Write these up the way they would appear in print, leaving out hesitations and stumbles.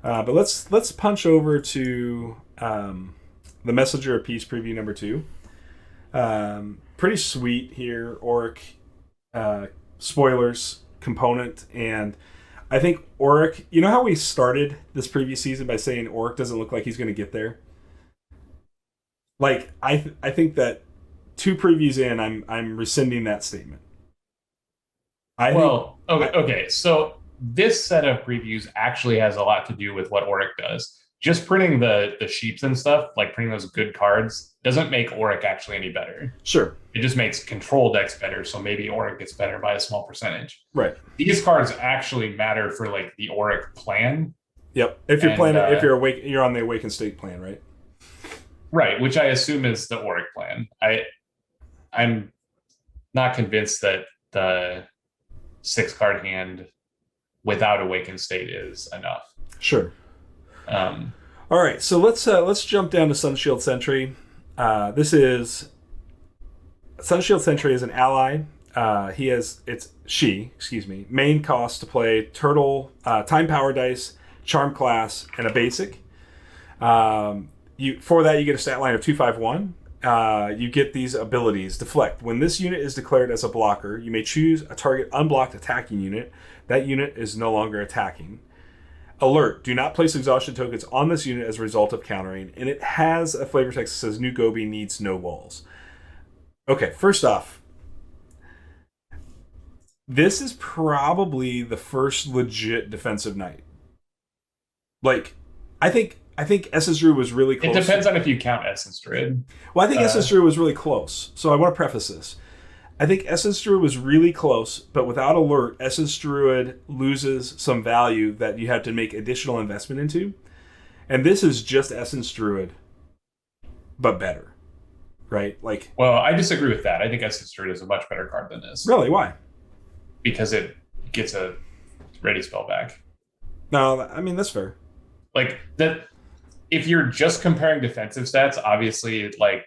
But let's punch over to the Messenger of Peace preview number 2. Pretty sweet here, Oric spoilers component, and I think Oric. You know how we started this previous season by saying Oric doesn't look like he's going to get there. Like I think that 2 previews in, I'm rescinding that statement. I think Well, okay. So this set of previews actually has a lot to do with what Auric does. Just printing the sheeps and stuff, like printing those good cards, doesn't make Auric actually any better. sure, It just makes control decks better. So maybe Auric gets better by a small percentage. right. These cards actually matter for like the Auric plan, Yep. If you're and planning, if you're awake, you're on the Awakened State plan, right? right, which I assume is the Auric plan. I'm not convinced that the 6 card hand without Awakened State is enough. Sure. Um, All right, so let's jump down to Sunshield Sentry. This is Sunshield Sentry is an ally. He has excuse me, main cost to play Turtle, Time Power Dice, Charm Class, and a basic. For that you get a stat line of 251. You get these abilities. Deflect. When this unit is declared as a blocker, you may choose a target unblocked attacking unit. That unit is no longer attacking. Alert. Do not place exhaustion tokens on this unit as a result of countering. And it has a flavor text that says New Gobi needs no walls. Okay, first off, this is probably the first legit defensive knight. Like, I think Essence Druid was really it close. depends on if you count Essence Druid. Well, I think Essence Druid was really close. So I want to preface this. I think Essence Druid was really close, but without Alert, Essence Druid loses some value that you have to make additional investment into. And this is just Essence Druid, but better. Right? Like, Well, I disagree with that. I think Essence Druid is a much better card than this really, why? because it gets a ready spell back. No, I mean, that's fair. Like that, if you're just comparing defensive stats, obviously, like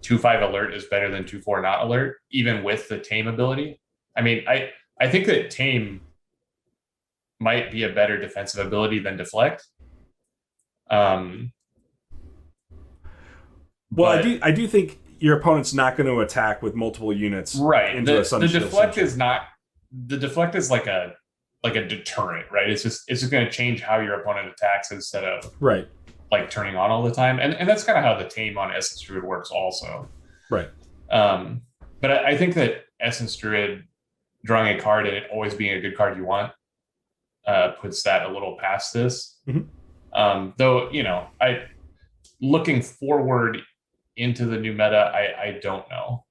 2/5 alert is better than 2/4 not alert, even with the tame ability. I mean, I think that tame might be a better defensive ability than deflect. Um, Well, but I do think your opponent's not going to attack with multiple units right, into a Sun the Shield deflect Sentry. is not the deflect is like a deterrent, right? It's just going to change how your opponent attacks instead of Right. like turning on all the time, and that's kind of how the tame on Essence Druid works also. Right. Um, but I think that Essence Druid drawing a card and it always being a good card you want puts that a little past this. Though I looking forward into the new meta, I don't know.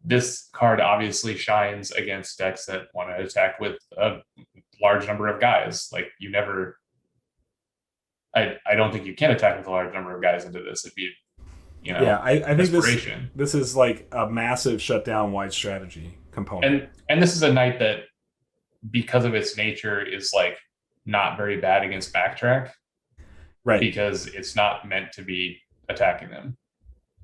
This card obviously shines against decks that want to attack with a large number of guys. Like you never. I don't think you can attack with a large number of guys into this. It'd be, Yeah, I think desperation. this is like a massive shutdown wide strategy component. And this is a knight that, because of its nature, is like not very bad against backtrack Right. because it's not meant to be attacking them.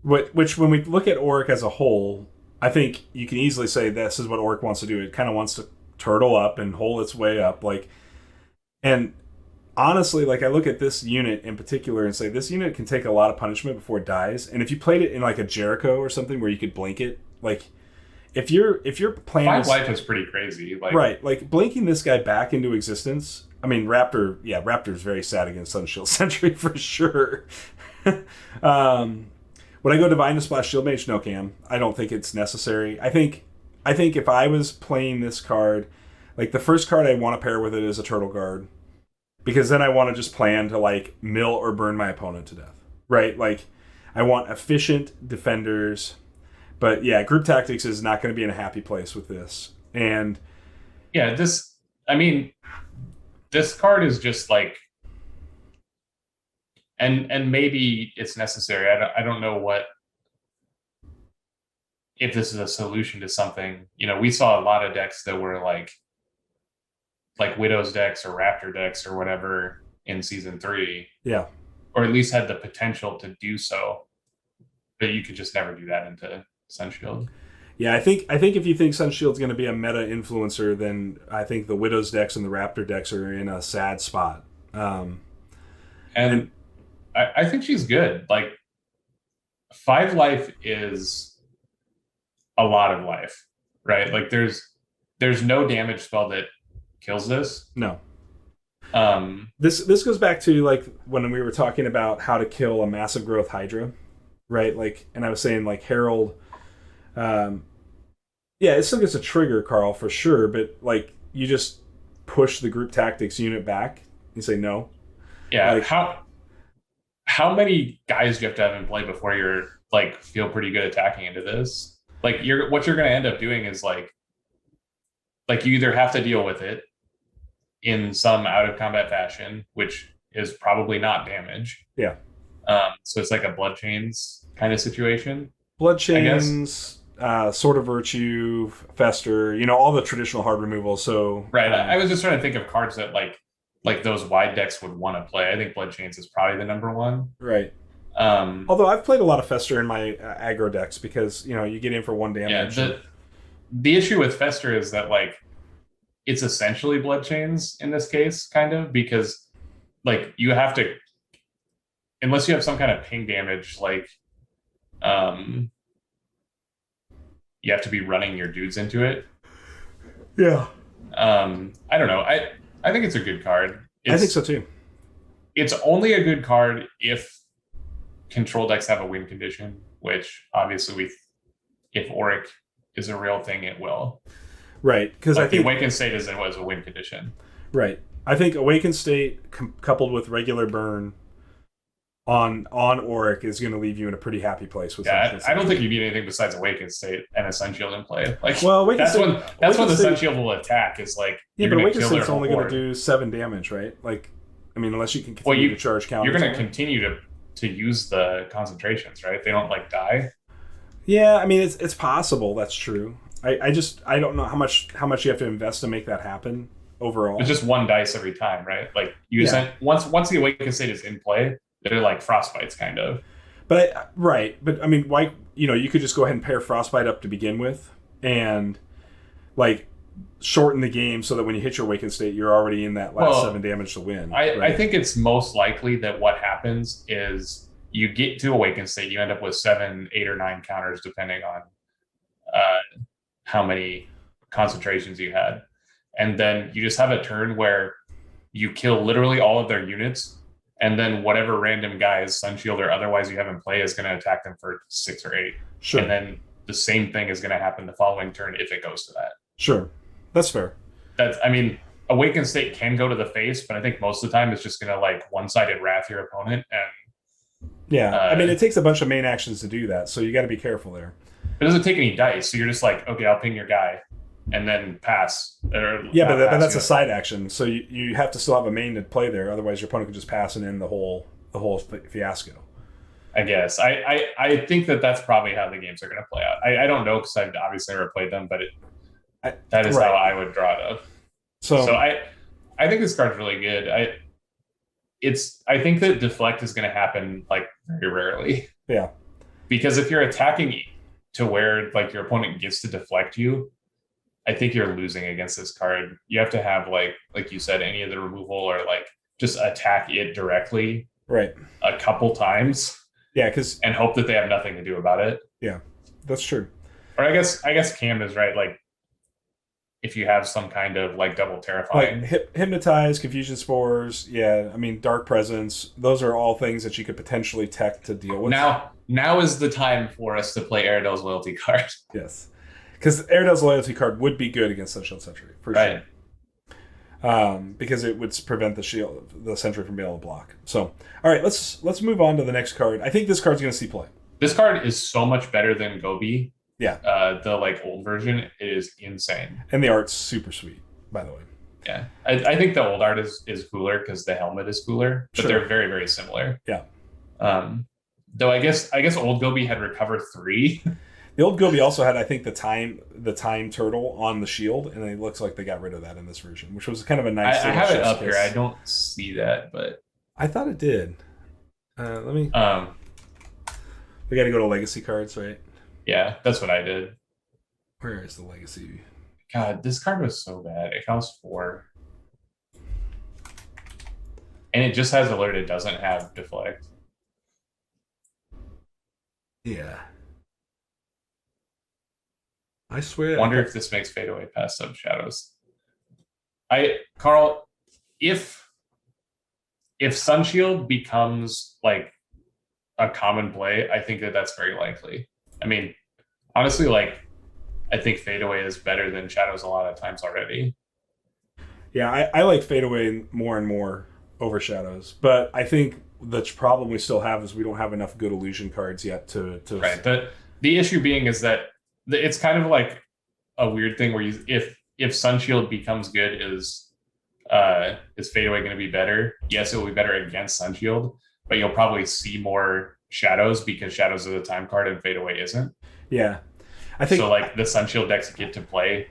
Which when we look at Oric as a whole, I think you can easily say this is what Oric wants to do. It kind of wants to turtle up and hole its way up, and honestly, like I look at this unit in particular and say this unit can take a lot of punishment before it dies. And if you played it in like a Jericho or something where you could blink it, like if your plan 5 is life is pretty crazy. Like right, like blinking this guy back into existence. I mean, Raptor's very sad against Sunshield Sentry for sure. Would I go Divine to Splash Shield Mage? No, Cam. I don't think it's necessary. I think if I was playing this card, like the first card I want to pair with it is a Turtle Guard. Because then I want to just plan to like mill or burn my opponent to death. Right? Like I want efficient defenders. But yeah, group tactics is not going to be in a happy place with this. And yeah, this card is just like, and maybe it's necessary. I don't know if this is a solution to something. We saw a lot of decks that were like Widow's decks or Raptor decks or whatever in season 3, yeah. or at least had the potential to do so, but you could just never do that into Sunshield. Yeah, I think if you think Sunshield's going to be a meta influencer, then I think the Widows decks and the Raptor decks are in a sad spot. Um, and And I think she's good. Like 5 life is a lot of life, right? Like there's no damage spell that kills this. no, Um, this goes back to like when we were talking about how to kill a massive growth Hydra, right? Like, and I was saying like Herald. Um, yeah, it still gets a trigger, Carl, for sure, but like you just push the group tactics unit back. You say no. yeah, Like, how many guys do you have to have in play before you're like feel pretty good attacking into this? Like what you're going to end up doing is like you either have to deal with it in some out of combat fashion, which is probably not damage. yeah, So it's like a blood chains kind of situation, blood I guess. chains, sword of virtue, fester. You know all the traditional hard removal. So Right. I was just trying to think of cards that like those wide decks would want to play. I think blood chains is probably the number one. right. Um, Although I've played a lot of fester in my aggro decks because you get in for one yeah. damage. The issue with Fester is that like it's essentially blood chains in this case, kind of, because like you have to, unless you have some kind of ping damage, like um you have to be running your dudes into it. Yeah, I don't know. I think it's a good card. I think so too. It's only a good card if control decks have a win condition, which obviously if Auric is a real thing, it will. Right, because Like I think the Awakened State was a win condition. right. I think Awakened State coupled with regular burn on Auric is going to leave you in a pretty happy place with. Yeah, I don't think you need anything besides Awakened State and a Sunshield in play. Like, Well, Awakened that's State, when that's when the State, Sunshield will attack. Is like yeah, you're but going to Awakened kill their State's only going to horde. do 7 damage, right? Like, I mean, unless you can Well, continue to charge counters. you're going on to it. continue to use the concentrations, right? They don't like die. Yeah, I mean, it's possible. That's true. I don't know how much you have to invest to make that happen overall. It's just one dice every time, right? Like Yeah. once the Awakened State is in play, they're like frostbites, kind of. But but I mean, why? You could just go ahead and pair Frostbite up to begin with, and like shorten the game so that when you hit your Awakened State, you're already in that last 7 damage to win. I think it's most likely that what happens is you get to Awakened State, you end up with 7, 8, or 9 counters, depending on how many concentrations you had. And then you just have a turn where you kill literally all of their units, and then whatever random guys, Sunshield or otherwise you have in play, is going to attack them for 6 or 8. Sure. And then the same thing is going to happen the following turn if it goes to that. Sure. That's fair. I mean, Awakened State can go to the face, but I think most of the time it's just going to like one-sided wrath your opponent. And yeah, I mean, it takes a bunch of main actions to do that, so you got to be careful there. It doesn't take any dice, so you're just like, okay, I'll ping your guy, and then pass. Yeah, but that's a side action, so you have to still have a main to play there. Otherwise, your opponent could just pass and end the whole fiasco. I guess I think that's probably how the games are going to play out. I don't know because I've obviously never played them, but that is right. how I would draw it up. So I think this card's really good. I think that deflect is going to happen like very rarely. Yeah. Because if you're attacking to where like your opponent gets to deflect you, I think you're losing against this card. You have to have like you said, any of the removal or like just attack it directly, right, a couple times. Yeah, and hope that they have nothing to do about it. Yeah, that's true. Or I guess Cam is right. Like if you have some kind of like double terrifying, like hypnotize, confusion spores. Yeah, I mean dark presence. Those are all things that you could potentially tech to deal with. Now is the time for us to play Aridel's loyalty card. Yes, because Aridel's loyalty card would be good against Sunshine Sentry for sure. Because it would prevent the Sentry from being able to block. So, all right, let's move on to the next card. I think this card's going to see play. This card is so much better than Gobi. Yeah. The like old version, it is insane. And the art's super sweet, by the way. Yeah, I think the old art is cooler because the helmet is cooler, but they're very, very similar. Yeah. Though I guess old Gobi had Recover 3. The old Gobi also had, I think, the time turtle on the shield, and it looks like they got rid of that in this version, which was kind of a nice. I have it up here. I don't see that, but I thought it did. Let me. We got to go to legacy cards, right? Yeah, that's what I did. Where is the legacy? God, this card was so bad. It costs 4. And it just has alert. It doesn't have deflect. Yeah. I swear. Wonder if this makes fadeaway past sub shadows. Carl, if Sunshield becomes like a common play, I think that that's very likely. I mean, honestly, like I think fadeaway is better than shadows a lot of times already. Yeah, I like fadeaway more and more over shadows, but I think the problem we still have is we don't have enough good illusion cards yet to right. The issue being is that it's kind of like a weird thing where if Sunshield becomes good, is fadeaway going to be better? Yes, it will be better against Sunshield, but you'll probably see more shadows because shadows is a time card and fadeaway isn't. Yeah, I think so. Like the Sunshield decks get to play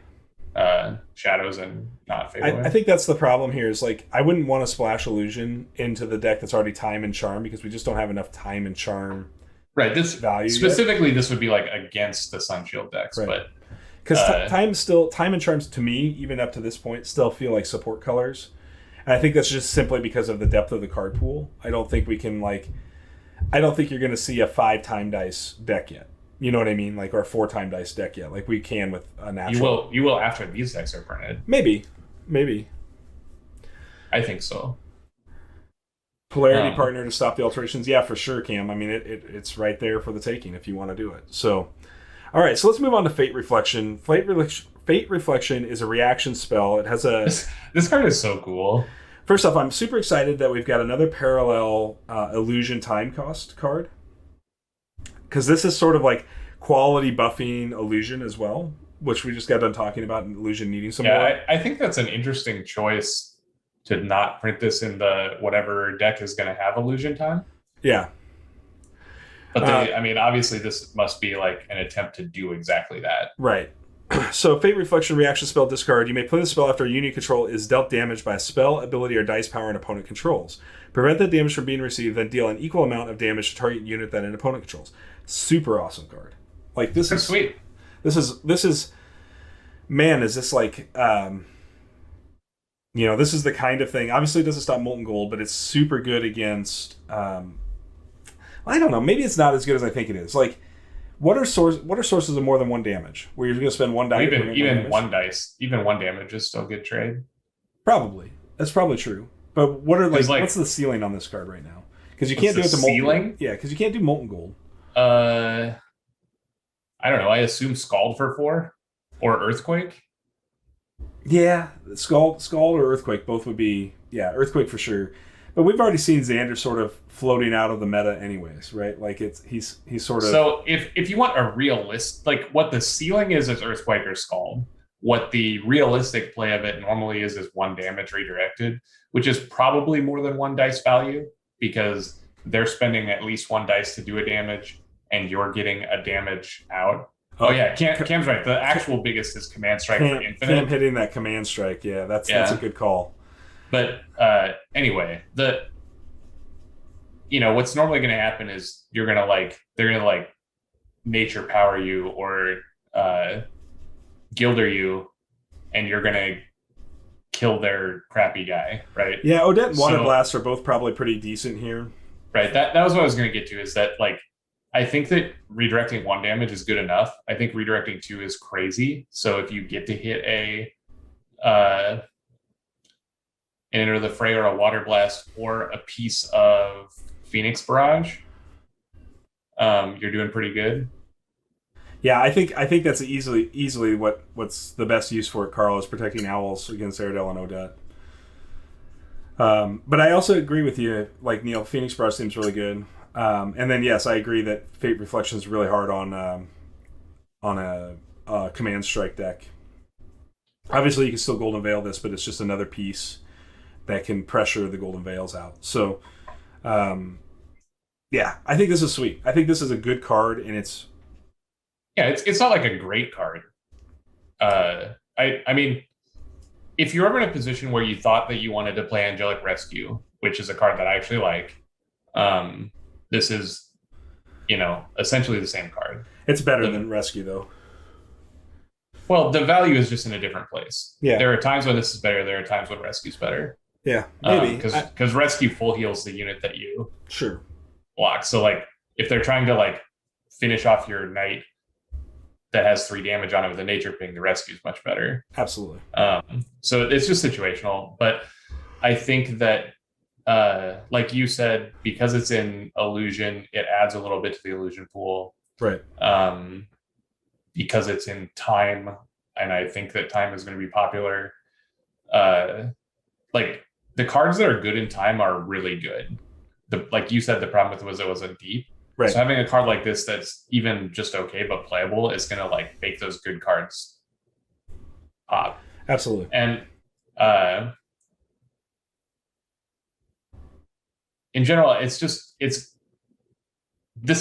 shadows and not fadeaway. I think that's the problem here. Is like I wouldn't want to splash illusion into the deck that's already time and charm because we just don't have enough time and charm. Right. This value specifically, yet. This would be like against the Sunshield decks, right. But because time and charms to me, even up to this point, still feel like support colors, and I think that's just simply because of the depth of the card pool. I don't think we can I don't think you're going to see a 5-time dice deck yet. You know what I mean? Like, or a 4-time dice deck yet, like we can with a natural. You will after these decks are printed. Maybe. I think so. Polarity partner to stop the alterations. Yeah, for sure, Cam. I mean, it's right there for the taking if you want to do it. So, all right. So let's move on to Fate Reflection. Fate Reflection is a reaction spell. It has a. This card is so cool. First off, I'm super excited that we've got another parallel illusion time cost card. Because this is sort of like quality buffing illusion as well, which we just got done talking about, illusion needing some more. I think that's an interesting choice to not print this in the whatever deck is going to have illusion time. Yeah. But I mean, obviously this must be like an attempt to do exactly that. Right. So, Fate Reflection reaction spell discard. You may play the spell after a unit control is dealt damage by a spell, ability, or dice power an opponent controls. Prevent that damage from being received, then deal an equal amount of damage to target unit that an opponent controls. Super awesome card. Like this is sweet. This is man, is this like this is the kind of thing. Obviously it doesn't stop Molten Gold, but it's super good against I don't know, maybe it's not as good as I think it is. Like what are sources of more than 1 damage? Where you're going to spend 1 die. Even one dice, even 1 damage is still good trade. Probably. That's probably true. But what are what's the ceiling on this card right now? Because you can't do it to Molten Gold. Yeah, because you can't do Molten Gold. I don't know. I assume Scald for 4 or Earthquake. Yeah, Scald or Earthquake both would be Earthquake for sure. But we've already seen Xander sort of floating out of the meta anyways, right? Like he's sort of. So if you want a realist, like what the ceiling is Earthquake or Scald. What the realistic play of it normally is 1 damage redirected, which is probably more than 1 dice value because they're spending at least 1 dice to do a damage and you're getting a damage out. Oh yeah, Cam's right. The actual biggest is Command Strike for Infinite. Cam hitting that Command Strike, that's a good call. But anyway, what's normally going to happen is they're going to nature power you or Gilder you, and you're going to kill their crappy guy, right? Yeah, Odette and Water Blast are both probably pretty decent here. Right. That was what I was going to get to. Is that I think that redirecting 1 damage is good enough. I think redirecting 2 is crazy. So if you get to hit an Enter the Fray or a Water Blast or a piece of Phoenix Barrage, you're doing pretty good. Yeah, I think that's easily what's the best use for it, Carl, is protecting Owls against Aerodel and Odette. But I also agree with you, like Neil, Phoenix Barrage seems really good. And then yes, I agree that Fate Reflection is really hard on a Command Strike deck. Obviously, you can still Golden Veil this, but it's just another piece that can pressure the Golden Veils out. So, I think this is sweet. I think this is a good card, and it's not like a great card. I mean, if you're ever in a position where you thought that you wanted to play Angelic Rescue, which is a card that I actually like, this is, essentially the same card. It's better than Rescue, though. Well, the value is just in a different place. Yeah, There are times when this is better. There are times when rescue's better. yeah, maybe. Because rescue full heals the unit that you Sure. block. So like if they're trying to like finish off your knight that has 3 damage on it with a nature ping, the rescue is much better. Absolutely. So it's just situational. But I think that like you said, because it's in illusion, it adds a little bit to the illusion pool. Right. Because it's in time, and I think that time is going to be popular. Like the cards that are good in time are really good. Like you said, the problem with it wasn't deep. Right. So having a card like this that's even just okay but playable is going to like make those good cards pop. Absolutely. And in general, this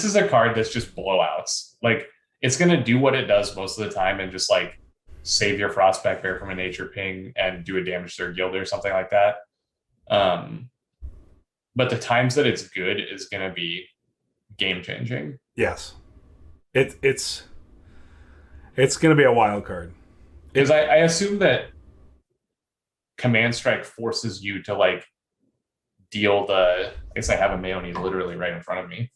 is a card that's just blowouts. Like it's going to do what it does most of the time and just like save your Frostback Bear from a nature ping and do a damage to their guild or something like that. But the times that it's good is going to be game changing. Yes, it's going to be a wild card. Because I assume that Command Strike forces you to like deal the. I guess I have a Mayonnaise literally right in front of me.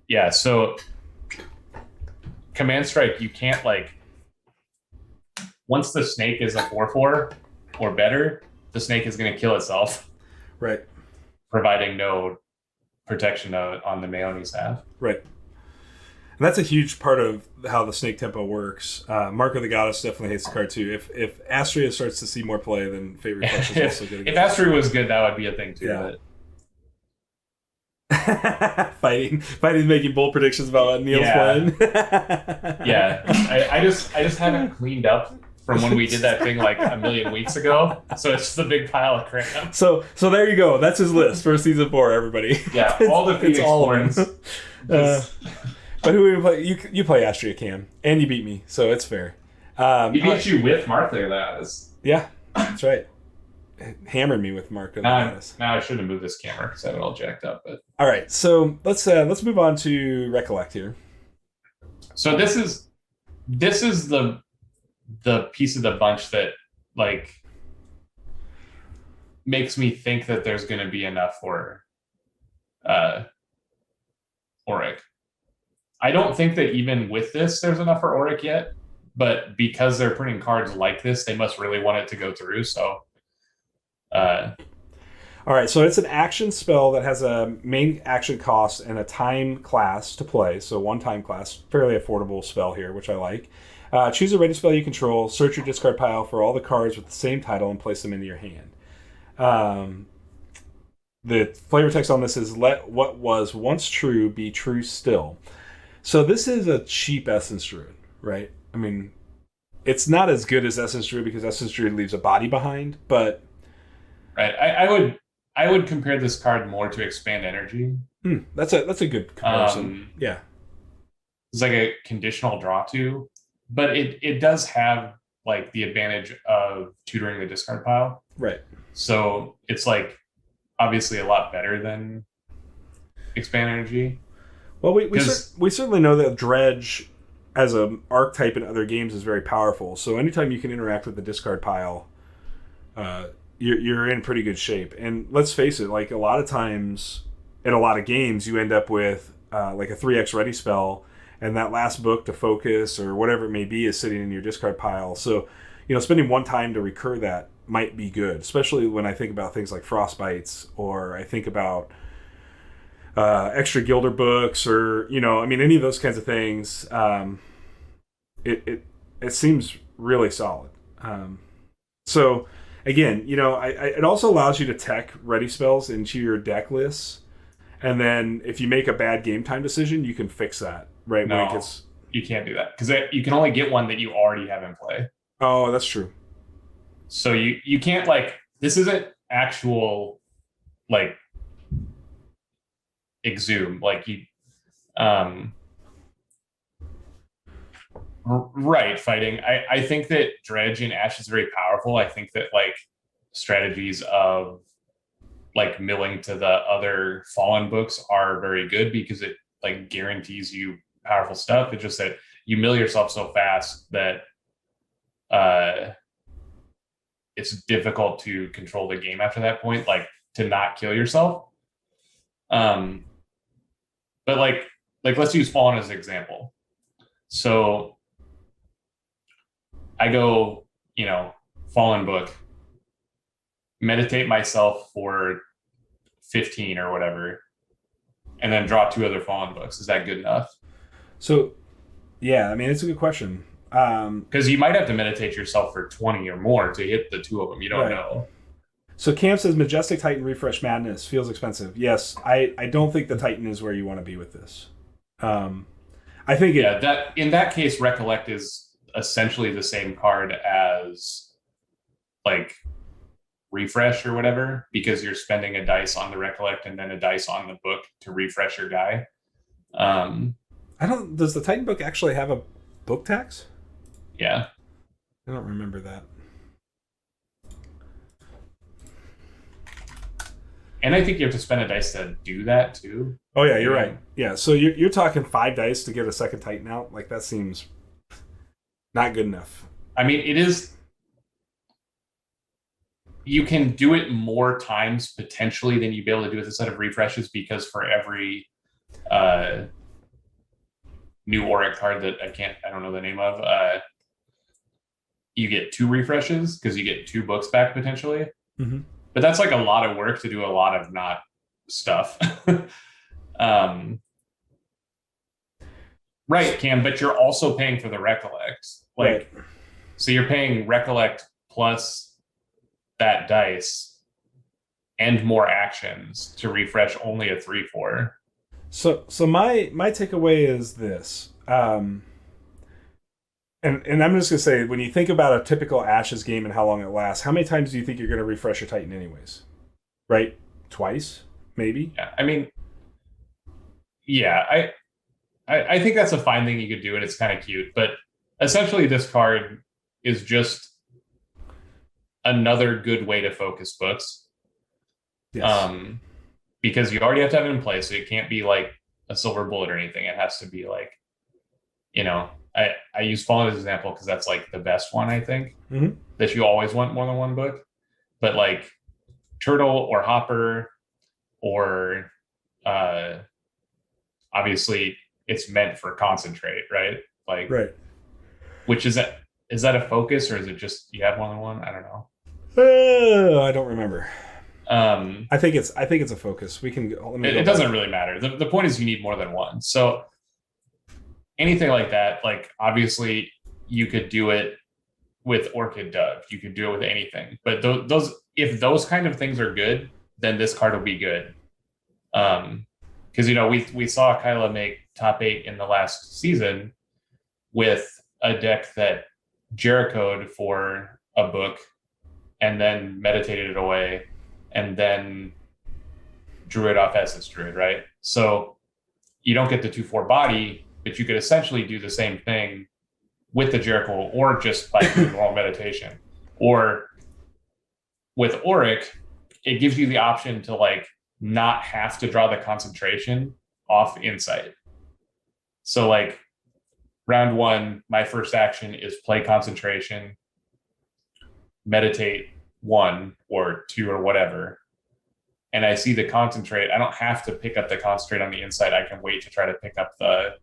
Yeah, so Command Strike, you can't like. Once the snake is a 4/4 or better, the snake is going to kill itself. Right. Providing no protection on the Mayonnaise have. Right. And that's a huge part of how the snake tempo works. Mark of the Goddess definitely hates the card too. If Astria starts to see more play, then Fate Reflection is also good. If Astria was good, that would be a thing too. Yeah. Fighting, making bold predictions about what Neil's playing. Yeah, I just haven't cleaned up from when we did that thing like a million weeks ago. So it's just a big pile of crap. So there you go. That's his list for season 4, everybody. Yeah, all the Phoenix Horns. But who we play? You play Astria, Cam, and you beat me, so it's fair. He beat you with Martha. That is. Yeah, that's right. Hammered me with Mark. Now I should have moved this camera because I have it all jacked up. But all right, so let's move on to Recollect here. So this is the piece of the bunch that like makes me think that there's going to be enough for Auric. I don't think that even with this there's enough for Auric yet, but because they're printing cards like this, they must really want it to go through. So all right, so it's an action spell that has a main action cost and a time class to play. So one time class, fairly affordable spell here, which I like. Choose a ready spell you control, search your discard pile for all the cards with the same title, and place them into your hand. The flavor text on this is, let what was once true be true still. So this is a cheap Essence Druid, right? I mean, it's not as good as Essence Druid because Essence Druid leaves a body behind, but... Right, I would compare this card more to Expand Energy. That's a good comparison. Yeah. It's like a conditional draw to, but it does have like the advantage of tutoring the discard pile. Right. So it's like obviously a lot better than Expand Energy. Well, we certainly know that Dredge as an archetype in other games is very powerful. So anytime you can interact with the discard pile, you're in pretty good shape. And let's face it, like a lot of times in a lot of games, you end up with like a 3x ready spell, and that last book to focus or whatever it may be is sitting in your discard pile. So, spending one time to recur that might be good, especially when I think about things like Frostbites, or I think about extra Gilder books, or any of those kinds of things. It seems really solid. So again, it also allows you to tech ready spells into your deck lists, and then if you make a bad game time decision, you can fix that right when it gets. You can't do that because you can only get one that you already have in play. Oh, that's true. So you can't this isn't actual Exhume right fighting. I think that Dredge and Ash is very powerful. I think that strategies of milling to the other Fallen books are very good because it guarantees you powerful stuff. It's just that you mill yourself so fast that it's difficult to control the game after that point, like to not kill yourself. But let's use Fallen as an example. So I go, Fallen book, meditate myself for 15 or whatever, and then draw 2 other Fallen books. Is that good enough? So, yeah, I mean, it's a good question. Because you might have to meditate yourself for 20 or more to hit the 2 of them. You don't know. So Cam says Majestic Titan Refresh Madness feels expensive. Yes, I don't think the Titan is where you want to be with this. I think that in that case, Recollect is essentially the same card as like Refresh or whatever, because you're spending a dice on the Recollect and then a dice on the book to refresh your guy. Does the Titan book actually have a book tax? Yeah. I don't remember that. And I think you have to spend a dice to do that too. Oh yeah, you're right. Yeah, so you're talking 5 dice to get a second Titan out? Like, that seems not good enough. I mean, it is. You can do it more times potentially than you'd be able to do with a set of refreshes, because for every new Auric card that I don't know the name of, you get 2 refreshes because you get 2 books back potentially. Mm-hmm. But that's like a lot of work to do a lot of not stuff. Right, Cam, but you're also paying for the Recollect. Like, right. So you're paying Recollect plus that dice and more actions to refresh only a 3/4. So my takeaway is this. And I'm just going to say, when you think about a typical Ashes game and how long it lasts, how many times do you think you're going to refresh your Titan anyways? Right? Twice? Maybe? Yeah, I mean, yeah, I think that's a fine thing you could do, and it's kind of cute. But essentially, this card is just another good way to focus books. Yes. Because you already have to have it in place, so it can't be like a silver bullet or anything. It has to be like, I use Fallen as an example because that's like the best one, I think, that you always want more than 1 book. But like Turtle or Hopper or obviously it's meant for Concentrate, right? Like, right. Which is that a focus, or is it just you have more than 1? I don't know. I don't remember. I think it's a focus. We can. It doesn't really matter. The point is you need more than 1. So anything like that, like obviously you could do it with Orchid Dove. You could do it with anything. But if those kind of things are good, then this card will be good. Because we saw Kyla make top 8 in the last season with a deck that Jericho'd for a book and then meditated it away and then drew it off Essence Druid, right? So you don't get the 2/4 body, but you could essentially do the same thing with the Jericho, or just like normal meditation. Or with Auric, it gives you the option to like not have to draw the concentration off Insight. So like round 1, my first action is play concentration, meditate 1 or 2 or whatever, and I see the concentrate. I don't have to pick up the concentrate on the Insight. I can wait to try to pick up the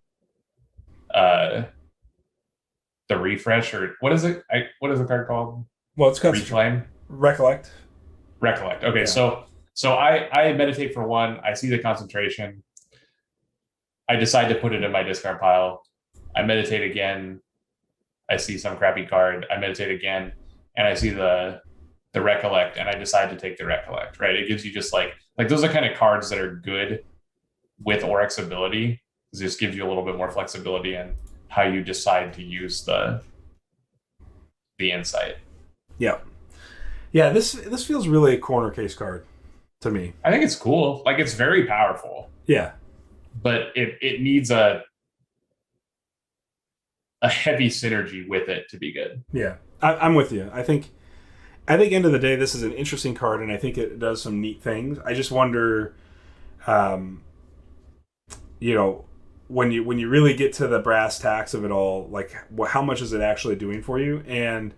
refresh, or what is it? What is the card called? Well, it's Reclaim. Recollect. Okay, yeah. So I meditate for 1. I see the concentration. I decide to put it in my discard pile. I meditate again. I see some crappy card. I meditate again, and I see the Recollect, and I decide to take the Recollect. Right? It gives you just like those are kind of cards that are good with Auric's ability. It just gives you a little bit more flexibility in how you decide to use the Insight. Yeah. This feels really a corner case card to me. I think it's cool. Like, it's very powerful. Yeah. But it needs a heavy synergy with it to be good. Yeah. I'm with you. I think end of the day, this is an interesting card, and I think it does some neat things. I just wonder, when you really get to the brass tacks of it all, like how much is it actually doing for you, and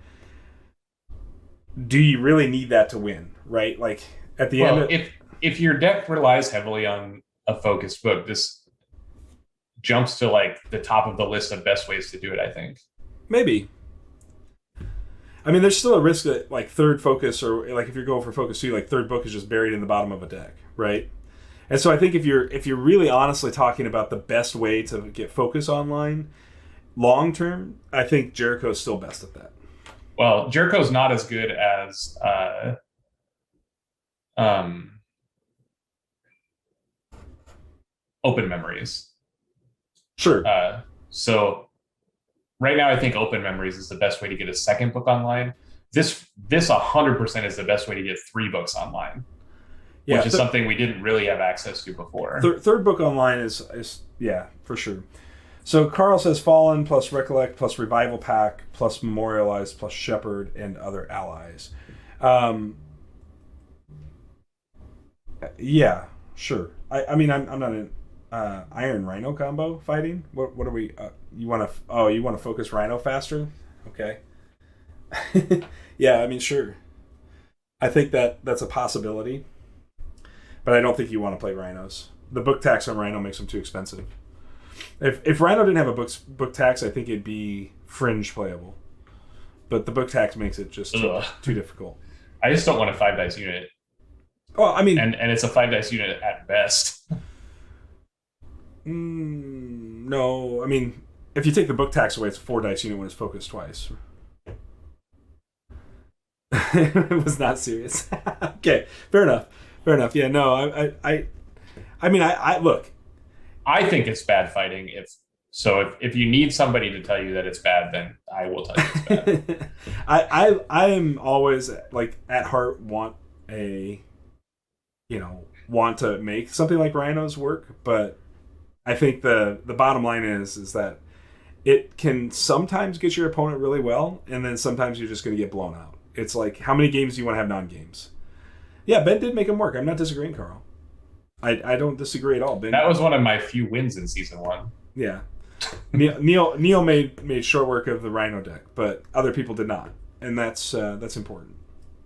do you really need that to win, right? Like at the end Well, of, if your deck relies heavily on a focus book, this jumps to like the top of the list of best ways to do it, I think. maybe. I mean, there's still a risk that like third focus, or like if you're going for focus 2, like third book is just buried in the bottom of a deck, right? And so I think if you're really honestly talking about the best way to get focus online long term, I think Jericho's still best at that. Well, Jericho's not as good as um, Open Memories. Sure. So right now, I think Open Memories is the best way to get a second book online. This 100% is the best way to get 3 books online, Yeah, which is something we didn't really have access to before. Third book online is yeah, for sure. So Carl says Fallen plus Recollect plus Revival Pack plus Memorialize plus Shepherd and other allies. Yeah, sure. I mean I'm not in Iron Rhino combo fighting. What are we? You want to focus Rhino faster? Okay. Yeah, I mean sure. I think that's a possibility, but I don't think you want to play Rhinos. The book tax on Rhino makes them too expensive. If Rhino didn't have a book tax, I think it'd be fringe playable. But the book tax makes it just too difficult. I just don't want a 5 dice unit. Well, I mean, and it's a 5 dice unit at best. No, I mean, if you take the book tax away, it's a 4 dice unit when it's focused twice. It was not serious. Okay, fair enough. Yeah, no, I mean, I look. I think it's bad fighting. If you need somebody to tell you that it's bad, then I will tell you it's bad. I am always like at heart want to make something like Rhinos work, but I think the bottom line is that it can sometimes get your opponent really well, and then sometimes you're just going to get blown out. It's like, how many games do you want to have non-games? Yeah, Ben did make them work. I'm not disagreeing, Carl. I don't disagree at all. Ben, that was one of my few wins in season 1. Yeah, Neil made short work of the Rhino deck, but other people did not, and that's important.